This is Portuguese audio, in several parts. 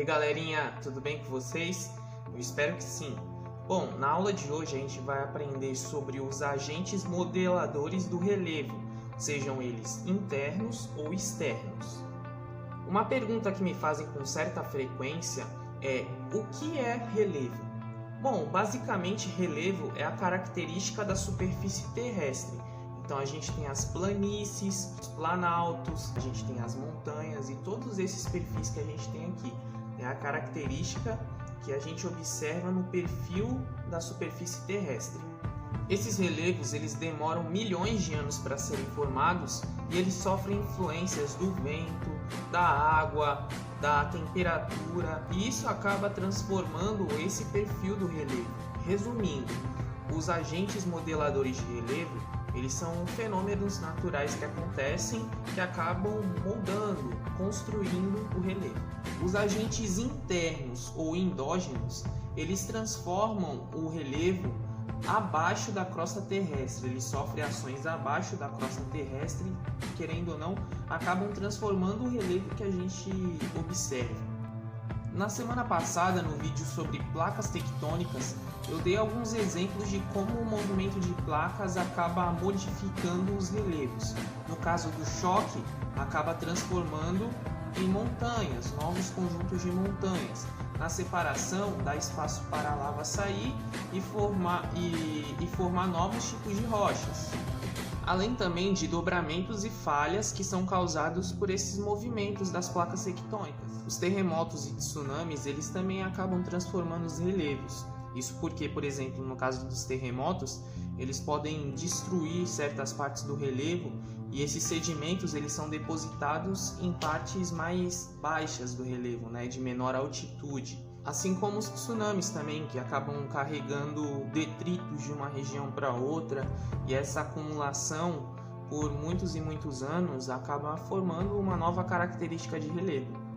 galerinha, tudo bem com vocês? Eu espero que sim. Bom, na aula de hoje a gente vai aprender sobre os agentes modeladores do relevo, sejam eles internos ou externos. Uma pergunta que me fazem com certa frequência é: o que é relevo? Bom, basicamente relevo é a característica da superfície terrestre. Então a gente tem as planícies, os planaltos, a gente tem as montanhas e todos esses perfis que a gente tem aqui. É a característica que a gente observa no perfil da superfície terrestre. Esses relevos eles demoram milhões de anos para serem formados e eles sofrem influências do vento, da água, da temperatura, e isso acaba transformando esse perfil do relevo. Resumindo, os agentes modeladores de relevo eles são fenômenos naturais que acontecem que acabam moldando, construindo o relevo. Os agentes internos ou endógenos, eles transformam o relevo abaixo da crosta terrestre. Eles sofrem ações abaixo da crosta terrestre, querendo ou não, acabam transformando o relevo que a gente observa. Na semana passada, no vídeo sobre placas tectônicas, eu dei alguns exemplos de como o movimento de placas acaba modificando os relevos. No caso do choque, acaba transformando em montanhas, novos conjuntos de montanhas. Na separação, dá espaço para a lava sair e formar novos tipos de rochas. Além também de dobramentos e falhas que são causados por esses movimentos das placas tectônicas. Os terremotos e tsunamis, eles também acabam transformando os relevos. Isso porque, por exemplo, no caso dos terremotos, eles podem destruir certas partes do relevo e esses sedimentos eles são depositados em partes mais baixas do relevo, de menor altitude. Assim como os tsunamis também, que acabam carregando detritos de uma região para outra, e essa acumulação por muitos e muitos anos acaba formando uma nova característica de relevo.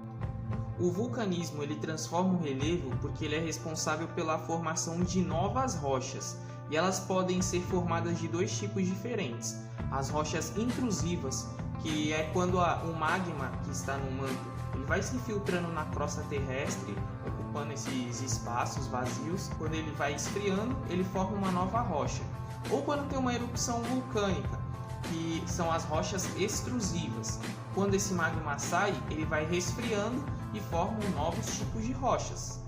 O vulcanismo ele transforma o relevo porque ele é responsável pela formação de novas rochas, e elas podem ser formadas de dois tipos diferentes. As rochas intrusivas, que é quando o magma que está no manto ele vai se infiltrando na crosta terrestre, ocupando esses espaços vazios. Quando ele vai esfriando, ele forma uma nova rocha. Ou quando tem uma erupção vulcânica, que são as rochas extrusivas. Quando esse magma sai, ele vai resfriando e formam novos tipos de rochas.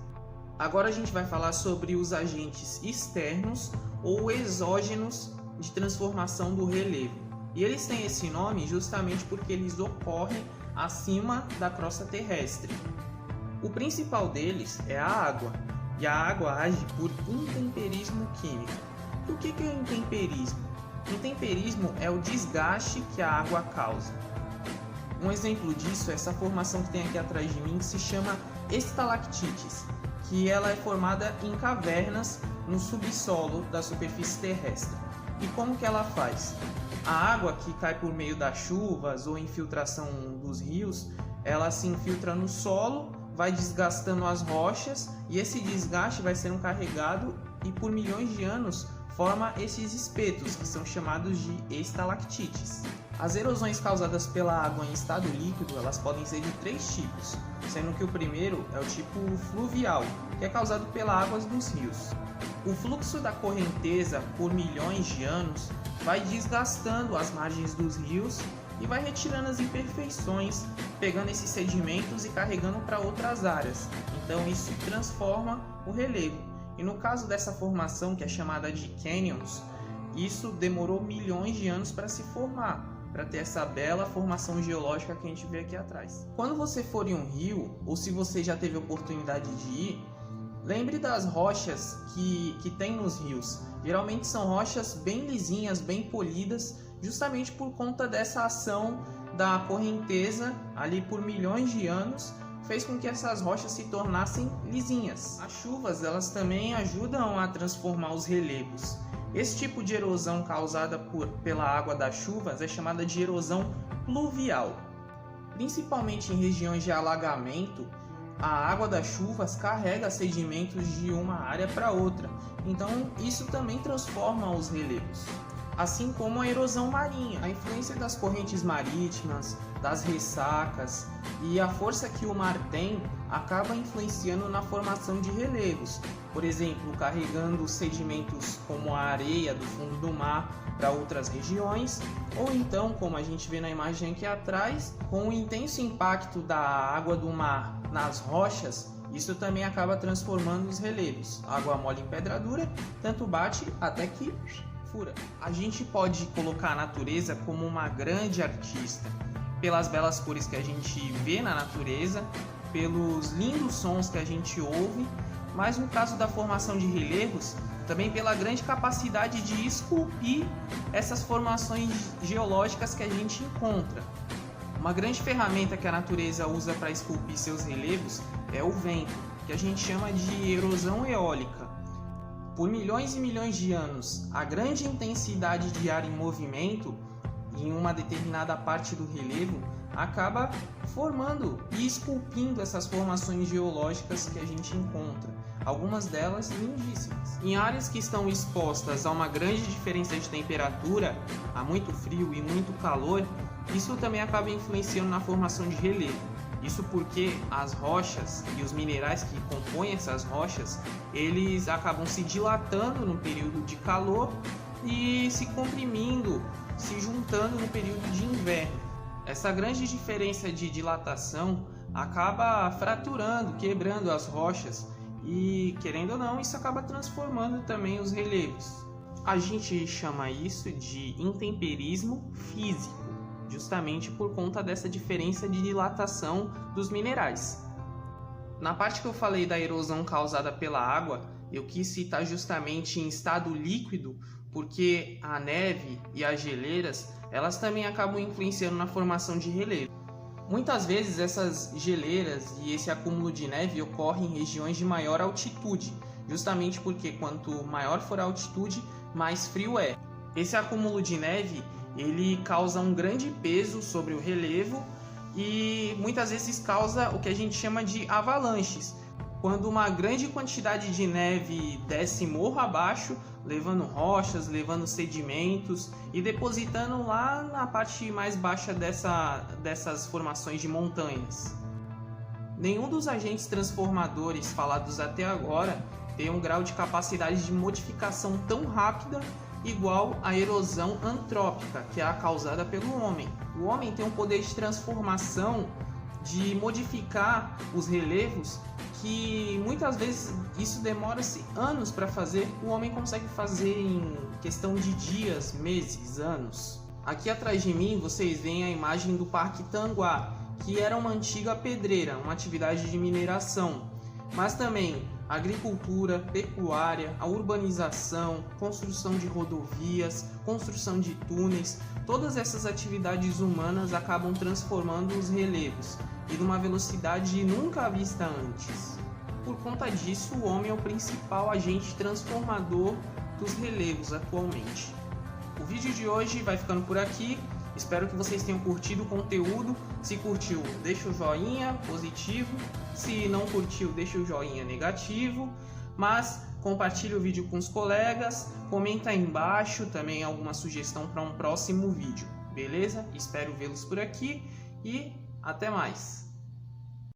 Agora a gente vai falar sobre os agentes externos ou exógenos de transformação do relevo. E eles têm esse nome justamente porque eles ocorrem acima da crosta terrestre. O principal deles é a água, e a água age por intemperismo químico. O que é intemperismo? Intemperismo é o desgaste que a água causa. Um exemplo disso é essa formação que tem aqui atrás de mim, que se chama estalactites, que ela é formada em cavernas no subsolo da superfície terrestre. E como que ela faz? A água que cai por meio das chuvas ou infiltração dos rios, ela se infiltra no solo, vai desgastando as rochas, e esse desgaste vai sendo carregado e por milhões de anos forma esses espetos, que são chamados de estalactites. As erosões causadas pela água em estado líquido, elas podem ser de três tipos, sendo que o primeiro é o tipo fluvial, que é causado pelas águas dos rios. O fluxo da correnteza por milhões de anos vai desgastando as margens dos rios e vai retirando as imperfeições, pegando esses sedimentos e carregando para outras áreas. Então isso transforma o relevo. E no caso dessa formação, que é chamada de canyons, isso demorou milhões de anos para se formar, para ter essa bela formação geológica que a gente vê aqui atrás. Quando você for em um rio, ou se você já teve a oportunidade de ir, lembre das rochas que tem nos rios. Geralmente são rochas bem lisinhas, bem polidas, justamente por conta dessa ação da correnteza ali por milhões de anos, fez com que essas rochas se tornassem lisinhas. As chuvas elas também ajudam a transformar os relevos. Esse tipo de erosão causada pela água das chuvas é chamada de erosão pluvial. Principalmente em regiões de alagamento, a água das chuvas carrega sedimentos de uma área para outra, então isso também transforma os relevos. assim como a erosão marinha. A influência das correntes marítimas, das ressacas e a força que o mar tem acaba influenciando na formação de relevos. Por exemplo, carregando sedimentos como a areia do fundo do mar para outras regiões, ou então, como a gente vê na imagem aqui atrás, com o intenso impacto da água do mar nas rochas, isso também acaba transformando os relevos. Água mole em pedra dura, tanto bate até que fura. A gente pode colocar a natureza como uma grande artista, pelas belas cores que a gente vê na natureza, pelos lindos sons que a gente ouve, mas no caso da formação de relevos, também pela grande capacidade de esculpir essas formações geológicas que a gente encontra. Uma grande ferramenta que a natureza usa para esculpir seus relevos é o vento, que a gente chama de erosão eólica. Por milhões e milhões de anos, a grande intensidade de ar em movimento em uma determinada parte do relevo acaba formando e esculpindo essas formações geológicas que a gente encontra, algumas delas lindíssimas. Em áreas que estão expostas a uma grande diferença de temperatura, a muito frio e muito calor, isso também acaba influenciando na formação de relevo. Isso porque as rochas e os minerais que compõem essas rochas, eles acabam se dilatando no período de calor e se comprimindo, se juntando no período de inverno. Essa grande diferença de dilatação acaba fraturando, quebrando as rochas e, querendo ou não, isso acaba transformando também os relevos. A gente chama isso de intemperismo físico, justamente por conta dessa diferença de dilatação dos minerais. Na parte que eu falei da erosão causada pela água, eu quis citar justamente em estado líquido, porque a neve e as geleiras, elas também acabam influenciando na formação de relevo. Muitas vezes essas geleiras e esse acúmulo de neve ocorre em regiões de maior altitude, justamente porque quanto maior for a altitude, mais frio é. Esse acúmulo de neve, ele causa um grande peso sobre o relevo e muitas vezes causa o que a gente chama de avalanches, quando uma grande quantidade de neve desce morro abaixo, levando rochas, levando sedimentos e depositando lá na parte mais baixa dessas formações de montanhas. Nenhum dos agentes transformadores falados até agora tem um grau de capacidade de modificação tão rápida igual à erosão antrópica, que é a causada pelo homem. O homem tem um poder de transformação, de modificar os relevos, que muitas vezes isso demora-se anos para fazer. O homem consegue fazer em questão de dias, meses, anos. Aqui atrás de mim vocês veem a imagem do Parque Tanguá, que era uma antiga pedreira, uma atividade de mineração, mas também agricultura, pecuária, a urbanização, construção de rodovias, construção de túneis. Todas essas atividades humanas acabam transformando os relevos e numa velocidade nunca vista antes. Por conta disso, o homem é o principal agente transformador dos relevos atualmente. O vídeo de hoje vai ficando por aqui. Espero que vocês tenham curtido o conteúdo. Se curtiu, deixa o joinha positivo. Se não curtiu, deixa o joinha negativo. Mas compartilhe o vídeo com os colegas. Comenta aí embaixo também alguma sugestão para um próximo vídeo. Beleza? Espero vê-los por aqui e até mais.